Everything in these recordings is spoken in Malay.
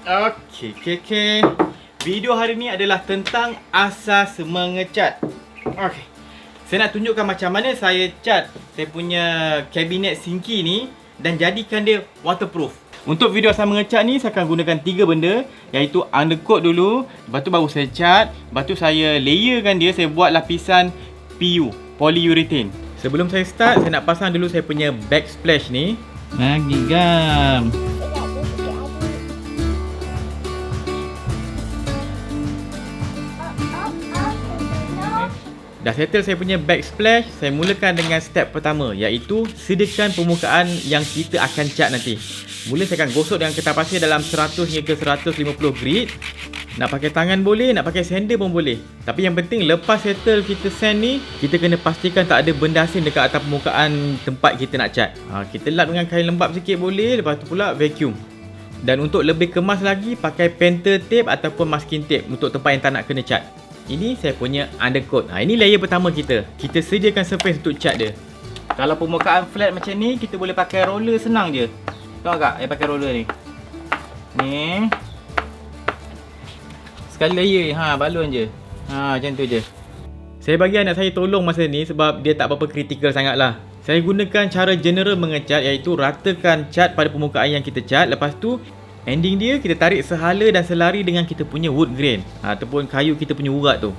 Okey. Video hari ni adalah tentang asas mengecat. Okey. Saya nak tunjukkan macam mana saya cat saya punya kabinet sinki ni dan jadikan dia waterproof. Untuk video asas mengecat ni saya akan gunakan 3 benda, iaitu undercoat dulu, lepas tu baru saya cat, lepas tu saya layerkan dia, saya buat lapisan PU, polyurethane. Sebelum saya start, saya nak pasang dulu saya punya backsplash ni. Lagi gam. Dah settle saya punya backsplash, saya mulakan dengan step pertama, iaitu sediakan permukaan yang kita akan cat nanti. Mula saya akan gosok dengan kertas pasir dalam 100 hingga 150 grit. Nak pakai tangan boleh, nak pakai sander pun boleh. Tapi yang penting lepas settle kita sand ni, kita kena pastikan tak ada benda asing dekat atas permukaan tempat kita nak cat. Kita lap dengan kain lembap sikit boleh, lepas tu pula vacuum. Dan untuk lebih kemas lagi, pakai painter tape ataupun masking tape untuk tempat yang tak nak kena cat. Ini saya punya undercoat. Ini layer pertama kita. Kita sediakan surface untuk cat dia. Kalau permukaan flat macam ni, kita boleh pakai roller, senang je. Tengok tak, saya pakai roller ni. Ni. Sekali layer, balon je. Macam tu je. Saya bagi anak saya tolong masa ni sebab dia tak berapa kritikal sangat lah. Saya gunakan cara general mengecat, iaitu ratakan cat pada permukaan yang kita cat. Lepas tu ending dia kita tarik sehala dan selari dengan kita punya wood grain ataupun kayu kita punya urat tu.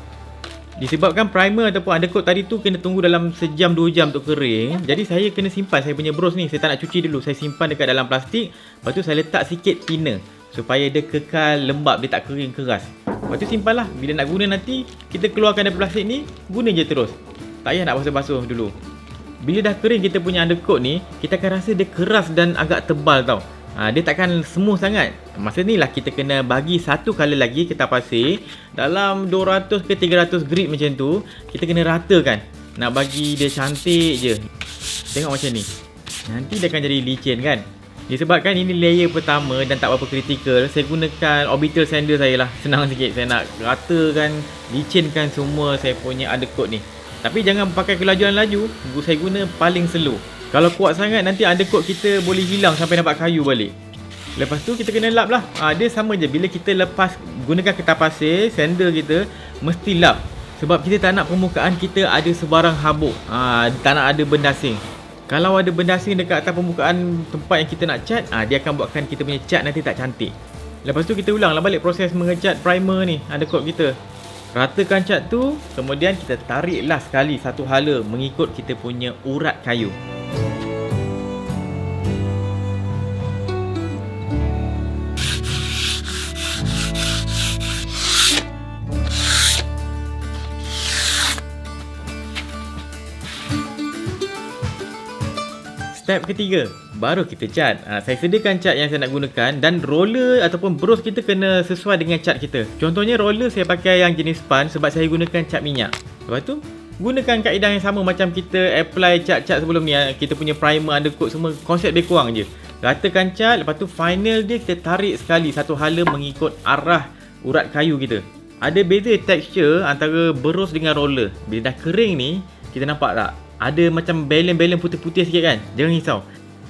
Disebabkan primer ataupun undercoat tadi tu kena tunggu dalam sejam 2 jam untuk kering, jadi saya kena simpan saya punya bros ni. Saya tak nak cuci dulu, saya simpan dekat dalam plastik. Lepas tu saya letak sikit thinner supaya dia kekal lembap, dia tak kering keras. Lepas tu simpanlah, bila nak guna nanti kita keluarkan dari plastik ni, guna je terus. Tak payah nak basuh-basuh dulu. Bila dah kering kita punya undercoat ni, kita akan rasa dia keras dan agak tebal tau. Dia takkan smooth sangat. Masa ni lah kita kena bagi satu color lagi kertas pasir dalam 200 ke 300 grit macam tu. Kita kena ratakan, nak bagi dia cantik je. Tengok macam ni, nanti dia akan jadi licin kan. Disebabkan ini layer pertama dan tak berapa kritikal, saya gunakan orbital sander saya lah. Senang sikit, saya nak ratakan, licinkan semua saya punya undercoat ni. Tapi jangan pakai kelajuan laju, saya guna paling slow. Kalau kuat sangat nanti undercoat kita boleh hilang sampai nampak kayu balik. Lepas tu kita kena lap lah. Dia sama je, bila kita lepas gunakan kertas pasir, sander kita mesti lap. Sebab kita tak nak permukaan kita ada sebarang habuk, tak nak ada benda asing. Kalau ada benda asing dekat atas permukaan tempat yang kita nak cat, dia akan buatkan kita punya cat nanti tak cantik. Lepas tu kita ulanglah balik proses mengecat primer ni, undercoat kita. Ratakan cat tu, kemudian kita tariklah sekali satu hala mengikut kita punya urat kayu. Step ketiga, baru kita cat. Saya sediakan cat yang saya nak gunakan dan roller ataupun brush kita kena sesuai dengan cat kita. Contohnya roller saya pakai yang jenis span sebab saya gunakan cat minyak. Lepas tu gunakan kaedah yang sama macam kita apply cat-cat sebelum ni. Kita punya primer, undercoat semua konsep lebih kurang je. Ratakan cat, lepas tu final dia kita tarik sekali satu hala mengikut arah urat kayu kita. Ada beza tekstur antara brush dengan roller. Bila dah kering ni, kita nampak tak? Ada macam belen-belen putih-putih sikit kan? Jangan risau.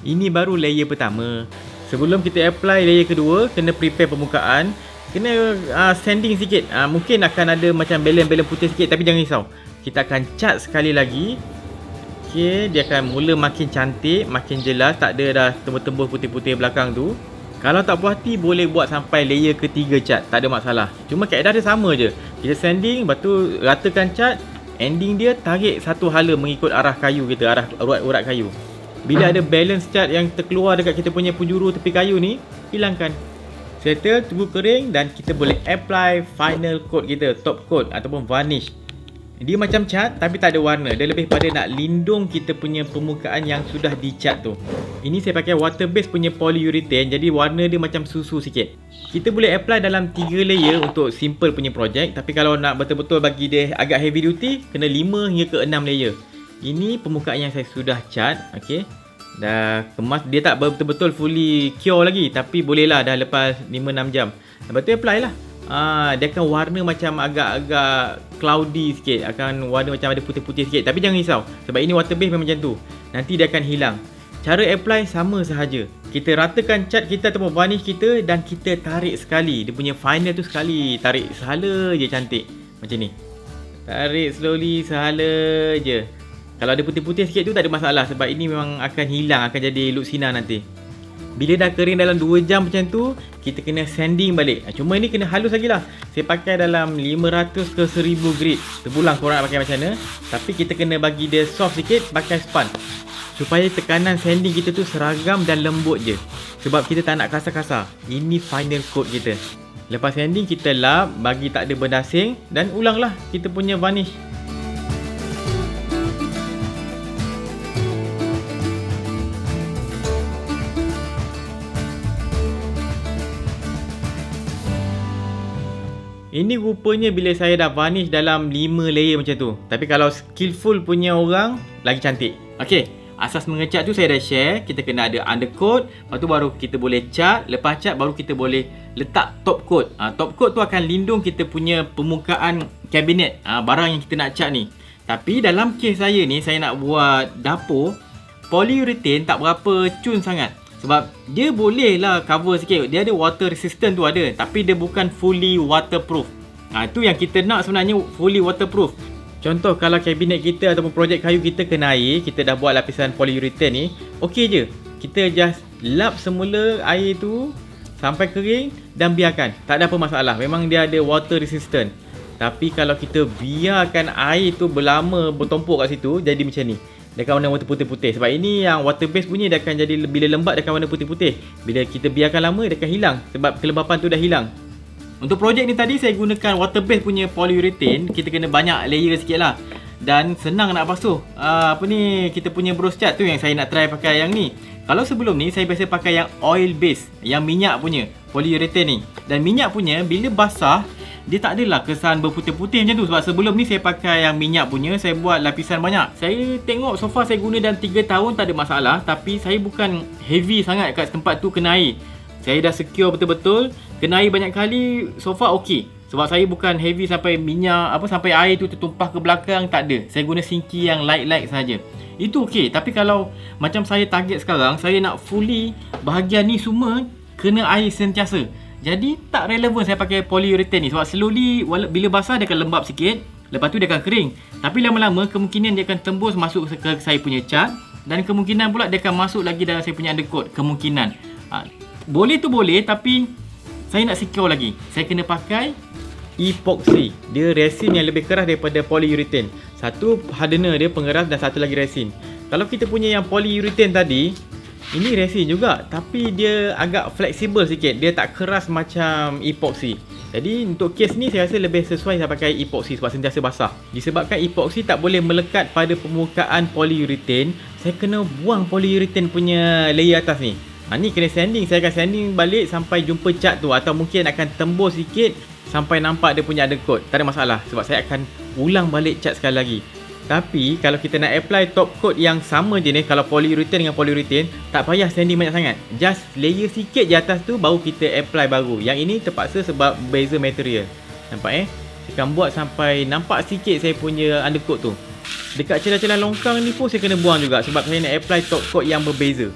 Ini baru layer pertama. Sebelum kita apply layer kedua, kena prepare permukaan. Kena sanding sikit. Mungkin akan ada macam belen-belen putih sikit, tapi jangan risau. Kita akan cat sekali lagi. Okay, dia akan mula makin cantik, makin jelas. Tak ada dah tembus-tembus putih-putih belakang tu. Kalau tak puas hati, boleh buat sampai layer ketiga cat. Tak ada masalah. Cuma kaedah dia sama je. Kita sanding, lepas tu ratakan cat. Ending dia tarik satu hala mengikut arah kayu kita, arah urat kayu. Bila ada balance cat yang terkeluar dekat kita punya penjuru tepi kayu ni, hilangkan. Settle, tunggu kering dan kita boleh apply final coat kita, top coat ataupun varnish. Dia macam cat tapi tak ada warna. Dia lebih pada nak lindung kita punya permukaan yang sudah dicat tu. Ini saya pakai water base punya polyurethane, jadi warna dia macam susu sikit. Kita boleh apply dalam 3 layer untuk simple punya projek. Tapi kalau nak betul-betul bagi dia agak heavy duty, kena 5 hingga ke 6 layer. Ini permukaan yang saya sudah cat. Okay, dah kemas. Dia tak betul-betul fully cure lagi, tapi bolehlah dah lepas 5-6 jam. Lepas tu apply lah. Dia akan warna macam agak-agak cloudy sikit, akan warna macam ada putih-putih sikit. Tapi jangan risau, sebab ini water base memang macam tu. Nanti dia akan hilang. Cara apply sama sahaja. Kita ratakan cat kita ataupun varnish kita dan kita tarik sekali. Dia punya final tu sekali. Tarik sehala je cantik. Macam ni. Tarik slowly sehala je. Kalau ada putih-putih sikit tu tak ada masalah sebab ini memang akan hilang, akan jadi look sinar nanti. Bila dah kering dalam 2 jam macam tu, kita kena sanding balik. Cuma ini kena halus lagi lah. Saya pakai dalam 500 ke 1000 grit. Terpulang korang nak pakai macam mana. Tapi kita kena bagi dia soft sikit pakai sponge. Supaya tekanan sanding kita tu seragam dan lembut je. Sebab kita tak nak kasar-kasar. Ini final coat kita. Lepas sanding kita lap, bagi tak ada berdasing dan ulanglah kita punya varnish. Ini rupanya bila saya dah varnish dalam 5 layer macam tu. Tapi kalau skillful punya orang, lagi cantik. Okay, asas mengecat tu saya dah share. Kita kena ada undercoat. Lepas tu baru kita boleh cat. Lepas cat baru kita boleh letak top coat. Top coat tu akan lindung kita punya permukaan kabinet. Barang yang kita nak cat ni. Tapi dalam kes saya ni, saya nak buat dapur. Polyurethane tak berapa cun sangat. Sebab dia boleh lah cover sikit. Dia ada water resistant tu ada. Tapi dia bukan fully waterproof. Itu yang kita nak sebenarnya, fully waterproof. Contoh kalau kabinet kita ataupun projek kayu kita kena air, kita dah buat lapisan polyurethane ni, okey je. Kita just lap semula air tu sampai kering dan biarkan. Tak ada apa masalah. Memang dia ada water resistant. Tapi kalau kita biarkan air tu berlama bertumpuk kat situ, jadi macam ni. Dia akan warna putih-putih. Sebab ini yang water base punya dia akan jadi, bila lembat dia akan warna putih-putih. Bila kita biarkan lama dia akan hilang. Sebab kelembapan tu dah hilang. Untuk projek ni tadi saya gunakan water base punya polyurethane. Kita kena banyak layer sikit lah. Dan senang nak basuh. Kita punya brush cat tu yang saya nak try pakai yang ni. Kalau sebelum ni saya biasa pakai yang oil base. Yang minyak punya polyurethane ni. Dan minyak punya bila basah, dia tak adalah kesan berputih-putih macam tu. Sebab sebelum ni saya pakai yang minyak punya, saya buat lapisan banyak. Saya tengok so far saya guna dalam 3 tahun tak ada masalah. Tapi saya bukan heavy sangat kat tempat tu kena air. Saya dah secure betul-betul. Kena air banyak kali, so far okey. Sebab saya bukan heavy sampai minyak, sampai air tu tertumpah ke belakang, tak ada. Saya guna sinki yang light-light saja. Itu okey. Tapi kalau macam saya target sekarang, saya nak fully bahagian ni semua kena air sentiasa. Jadi tak relevan saya pakai polyurethane ni. Sebab slowly bila basah dia akan lembab sikit. Lepas tu dia akan kering. Tapi lama-lama kemungkinan dia akan tembus masuk ke saya punya cat. Dan kemungkinan pula dia akan masuk lagi dalam saya punya undercoat. Kemungkinan boleh tu boleh. Tapi saya nak secure lagi. Saya kena pakai epoxy. Dia resin yang lebih keras daripada polyurethane. Satu hardener dia pengeras dan satu lagi resin. Kalau kita punya yang polyurethane tadi, ini resin juga, tapi dia agak fleksibel sikit. Dia tak keras macam epoxy. Jadi untuk kes ni saya rasa lebih sesuai saya pakai epoxy sebab sentiasa basah. Disebabkan epoxy tak boleh melekat pada permukaan polyurethane, saya kena buang polyurethane punya layer atas ni. Ni kena sanding. Saya akan sanding balik sampai jumpa cat tu. Atau mungkin akan tembus sikit sampai nampak dia punya undercoat. Tak ada masalah sebab saya akan ulang balik cat sekali lagi. Tapi kalau kita nak apply top coat yang sama jenis, kalau polyurethane dengan polyurethane, tak payah sanding banyak sangat. Just layer sikit je atas tu baru kita apply baru. Yang ini terpaksa sebab beza material. Nampak Saya akan buat sampai nampak sikit saya punya undercoat tu. Dekat celah-celah longkang ni pun saya kena buang juga sebab saya nak apply top coat yang berbeza.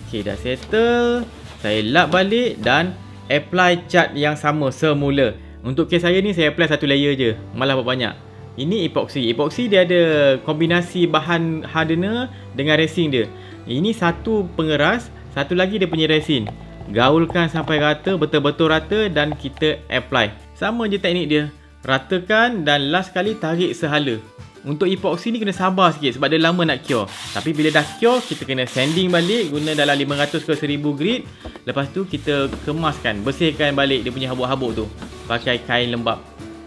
Okay, dah settle. Saya lap balik dan apply cat yang sama semula. Untuk kes saya ni saya apply satu layer je, malah banyak. Ini epoxy. Epoxy dia ada kombinasi bahan hardener dengan resin dia. Ini satu pengeras, satu lagi dia punya resin. Gaulkan sampai rata, betul-betul rata dan kita apply. Sama je teknik dia. Ratakan dan last kali tarik sehala. Untuk epoxy ni kena sabar sikit sebab dia lama nak cure. Tapi bila dah cure, kita kena sanding balik guna dalam 500 ke 1000 grit. Lepas tu kita kemaskan, bersihkan balik dia punya habuk-habuk tu pakai kain lembap.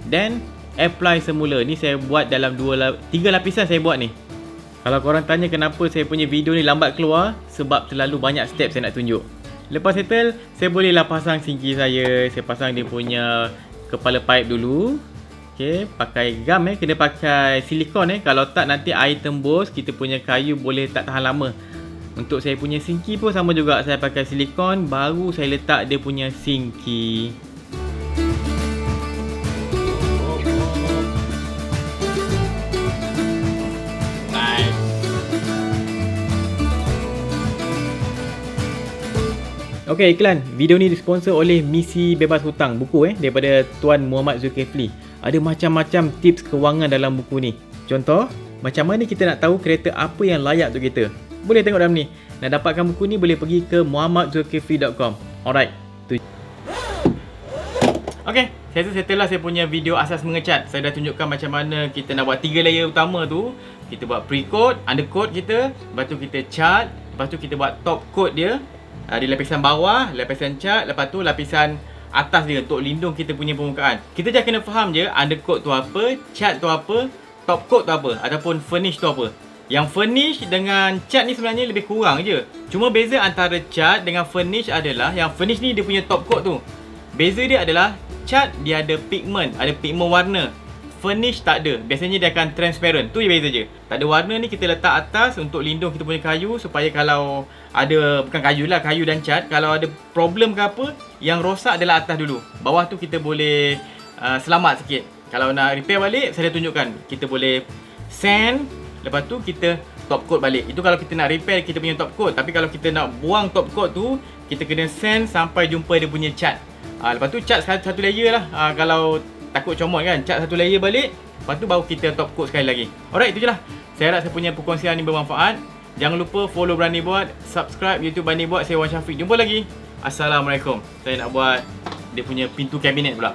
Then apply semula. Ni saya buat dalam 3 lapisan saya buat ni. Kalau korang tanya kenapa saya punya video ni lambat keluar, sebab terlalu banyak step saya nak tunjuk. Lepas settle, saya bolehlah pasang sinki saya. Saya pasang dia punya kepala pipe dulu. Okay, pakai gam kena pakai silikon Kalau tak nanti air tembus, kita punya kayu boleh tak tahan lama. Untuk saya punya sinki pun sama juga, saya pakai silikon, baru saya letak dia punya sinki. Okey, iklan. Video ni disponsor oleh Misi Bebas Hutang, buku daripada Tuan Muhammad Zulkifli. Ada macam-macam tips kewangan dalam buku ni. Contoh, macam mana kita nak tahu kereta apa yang layak untuk kita. Boleh tengok dalam ni. Nak dapatkan buku ni boleh pergi ke muhammadZulkifli.com. Alright. Okey, saya rasa setelah saya punya video asas mengecat, saya dah tunjukkan macam mana kita nak buat 3 layer utama tu. Kita buat pre-coat, undercoat kita, lepas tu kita cat, lepas tu kita buat top coat dia. Di lapisan bawah, lapisan cat, lepas tu lapisan atas dia untuk lindung kita punya permukaan. Kita just kena faham je undercoat tu apa, cat tu apa, top coat tu apa, ataupun finish tu apa. Yang finish dengan cat ni sebenarnya lebih kurang je. Cuma beza antara cat dengan finish adalah yang finish ni dia punya top coat tu. Beza dia adalah cat dia ada pigment, ada pigment warna. Finish tak ada. Biasanya dia akan transparent. Tu je beza je. Tak ada warna ni kita letak atas untuk lindung kita punya kayu supaya kalau ada, bukan kayu lah, kayu dan cat, kalau ada problem ke apa, yang rosak adalah atas dulu. Bawah tu kita boleh selamat sikit. Kalau nak repair balik, saya dah tunjukkan. Kita boleh sand, lepas tu kita top coat balik. Itu kalau kita nak repair kita punya top coat. Tapi kalau kita nak buang top coat tu, kita kena sand sampai jumpa dia punya cat. Lepas tu cat satu layer lah. Kalau takut comot kan, cat satu layer balik, lepas tu baru kita top coat sekali lagi. Alright, itu je lah. Saya harap saya punya perkongsian ni bermanfaat. Jangan lupa follow Berani Buat, subscribe YouTube Berani Buat. Saya Wan Syafiq. Jumpa lagi. Assalamualaikum. Saya nak buat dia punya pintu kabinet pula.